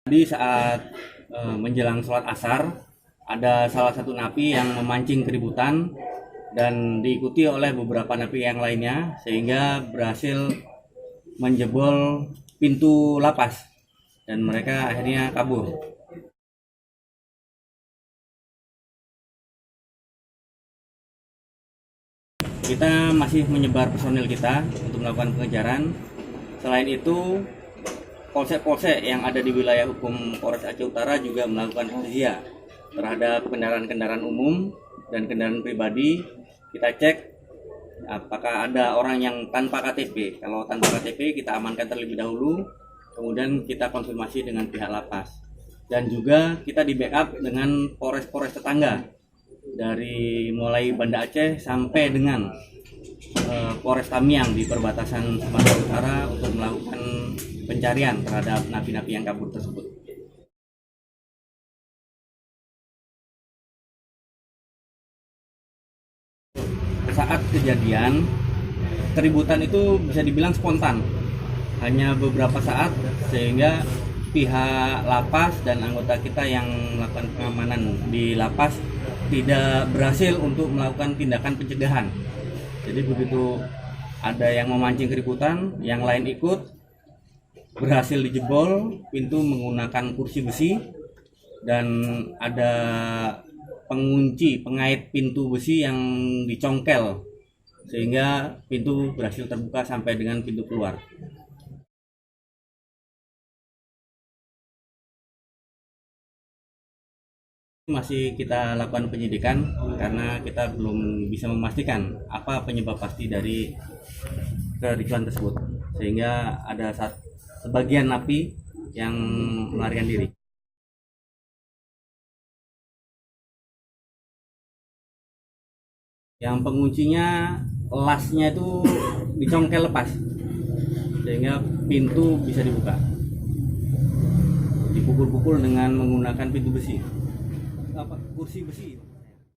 Tadi saat menjelang sholat asar, ada salah satu napi yang memancing keributan dan diikuti oleh beberapa napi yang lainnya, sehingga berhasil menjebol pintu lapas dan mereka akhirnya kabur. Kita masih menyebar personil kita untuk melakukan pengejaran. Selain itu, polsek-polsek yang ada di wilayah hukum Polres Aceh Utara juga melakukan razia terhadap kendaraan-kendaraan umum dan kendaraan pribadi. Kita cek apakah ada orang yang tanpa KTP. Kalau tanpa KTP kita amankan terlebih dahulu, kemudian kita konfirmasi dengan pihak lapas. Dan juga kita di backup dengan polres-polres tetangga dari mulai Banda Aceh sampai dengan Polres Tamiang di perbatasan Sumatera Utara untuk melakukan pencarian terhadap napi-napi yang kabur tersebut. Saat kejadian, keributan itu bisa dibilang spontan, hanya beberapa saat, sehingga pihak lapas dan anggota kita yang melakukan pengamanan di lapas tidak berhasil untuk melakukan tindakan pencegahan. Jadi begitu ada yang memancing keributan, yang lain ikut, berhasil dijebol pintu menggunakan kursi besi, dan ada pengunci pengait pintu besi yang dicongkel sehingga pintu berhasil terbuka sampai dengan pintu keluar. Masih kita lakukan penyidikan karena kita belum bisa memastikan apa penyebab pasti dari kericuan tersebut, sehingga ada sebagian napi yang melarikan diri. Yang penguncinya lasnya itu dicongkel lepas sehingga pintu bisa dibuka, dipukul-pukul dengan menggunakan pintu besi, kursi besi.